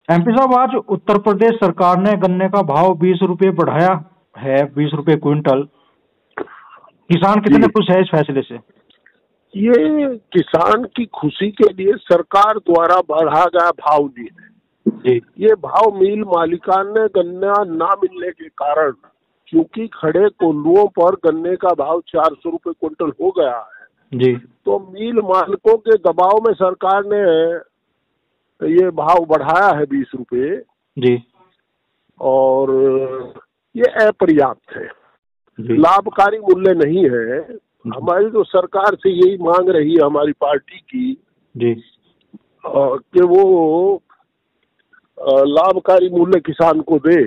MP साहब, आज उत्तर प्रदेश सरकार ने गन्ने का भाव 20 रुपये बढ़ाया है, 20 रुपये क्विंटल। किसान कितने जी, खुश है इस फैसले से? ये किसान की खुशी के लिए सरकार द्वारा बढ़ा गया भाव नहीं है। जी ये भाव मिल मालिकान ने गन्ना ना मिलने के कारण, क्योंकि खड़े कोल्हुओं पर गन्ने का भाव 400 रुपये क्विंटल हो गया है, जी तो मिल मालिकों के दबाव में सरकार ने ये भाव बढ़ाया है 20 रुपये। जी और ये अपर्याप्त है, जी लाभकारी मूल्य नहीं है। हमारी तो सरकार से यही मांग रही है हमारी पार्टी की जी कि वो लाभकारी मूल्य किसान को दे।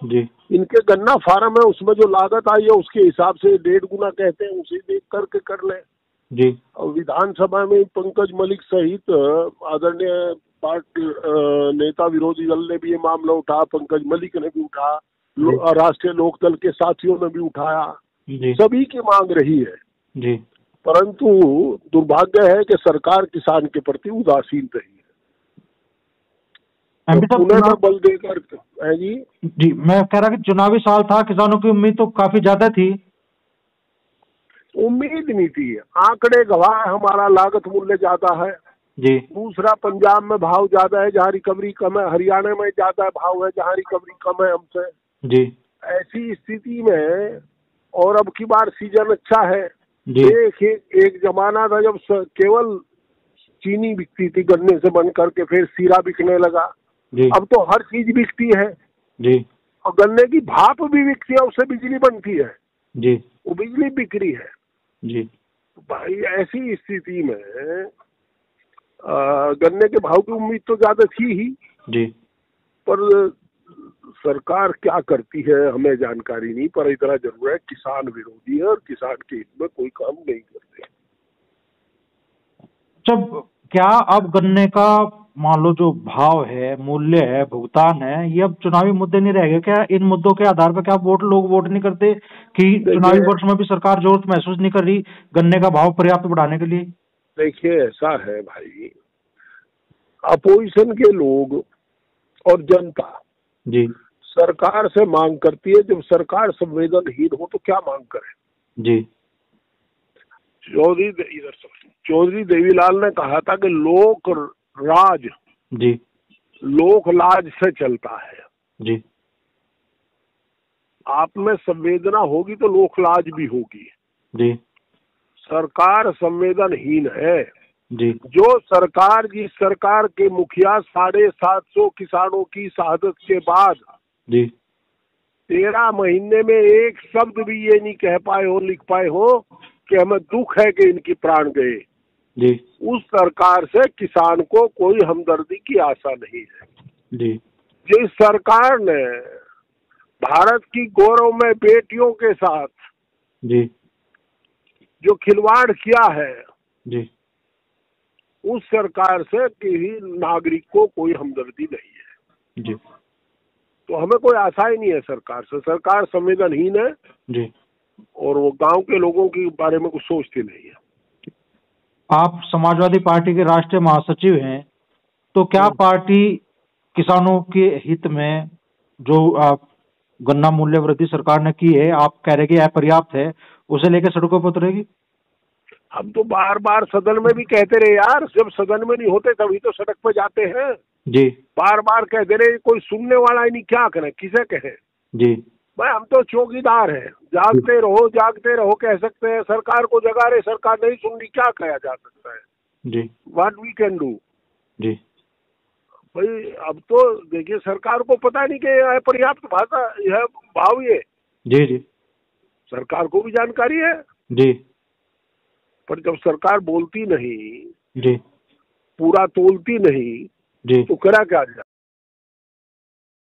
जी इनके गन्ना फार्म है, उसमें जो लागत आई है उसके हिसाब से 1.5 गुना कहते हैं, उसे देख करके कर ले। जी और विधानसभा में पंकज मलिक सहित आदरणीय पार्टी नेता विरोधी दल ने भी ये मामला उठा, पंकज मलिक ने भी उठा, राष्ट्रीय लोकदल के साथियों ने भी उठाया, जी सभी की मांग रही है। जी परंतु दुर्भाग्य है कि सरकार किसान के प्रति उदासीन रही है। एमपी तो साहब, पुनः में बल देकर है जी। जी मैं कह रहा कि चुनावी साल था, किसानों की उम्मीद तो काफी ज्यादा थी। उम्मीद नहीं थी, आंकड़े गवाह है, हमारा लागत मूल्य ज्यादा है। जी दूसरा, पंजाब में भाव ज्यादा है जहाँ रिकवरी कम है, हरियाणा में ज्यादा भाव है जहाँ रिकवरी कम है हमसे। जी ऐसी स्थिति में, और अब की बार सीजन अच्छा है। जी एक जमाना था जब केवल चीनी बिकती थी गन्ने से बन करके, फिर सीरा बिकने लगा। जी अब तो हर चीज बिकती है, जी और गन्ने की भाप भी बिकती है, उससे बिजली बनती है, जी वो बिजली बिक रही है। जी भाई ऐसी स्थिति में गन्ने के भाव की उम्मीद तो ज्यादा थी ही, जी पर सरकार क्या करती है हमें जानकारी नहीं। पर इतना जरूर है, किसान विरोधी है और किसान के हित में कोई काम नहीं करते। जब क्या अब गन्ने का मान लो जो भाव है, मूल्य है, भुगतान है, ये अब चुनावी मुद्दे नहीं रह गए क्या? इन मुद्दों के आधार पर क्या लोग वोट नहीं करते कि चुनावी देखिए वर्ष में भी सरकार जरूरत महसूस नहीं कर रही गन्ने का भाव पर्याप्त बढ़ाने के लिए? देखिए ऐसा है भाई, अपोजिशन के लोग और जनता जी सरकार से मांग करती है, जब सरकार संवेदनहीन हो तो क्या मांग करे। जी चौधरी देवीलाल ने कहा था कि लोक राज जी लोक लाज से चलता है। जी आप में संवेदना होगी तो लोक लाज भी होगी। जी सरकार संवेदनहीन है। जी जो सरकार, जिस सरकार के मुखिया 750 किसानों की शहादत के बाद जी 13 महीने में एक शब्द भी ये नहीं कह पाए हो, लिख पाए हो कि हमें दुख है कि इनकी प्राण गए, जी उस सरकार से किसान को कोई हमदर्दी की आशा नहीं है। जी जिस सरकार ने भारत की गौरवमय बेटियों के साथ जी जो खिलवाड़ किया है, जी उस सरकार से किसी नागरिक को कोई हमदर्दी नहीं है। जी तो हमें कोई आशा ही नहीं है सरकार से। सरकार संवेदनहीन है जी और वो गांव के लोगों के बारे में कुछ सोचती नहीं है। आप समाजवादी पार्टी के राष्ट्रीय महासचिव हैं, तो क्या पार्टी किसानों के हित में जो गन्ना मूल्य वृद्धि सरकार ने की है, आप कह रहे कि अपर्याप्त है, उसे लेकर सड़कों पर उतरेगी? हम तो बार बार सदन में भी कहते रहे यार, जब सदन में नहीं होते तभी तो सड़क पर जाते हैं। जी बार बार कहते रहे, कोई सुनने वाला ही नहीं, क्या करें, किसे कहें। जी भाई हम तो चौकीदार हैं, जागते रहो कह सकते हैं। सरकार को जगा रहे, सरकार नहीं सुन रही, क्या कहा जा सकता है। जी व्हाट वी कैन डू। जी भाई अब तो देखिए, सरकार को पता नहीं कि पर्याप्त भाषा यह भाव, ये जी जी सरकार को भी जानकारी है, जी पर जब सरकार बोलती नहीं, जी पूरा तोलती नहीं, जी तो करा क्या जाए।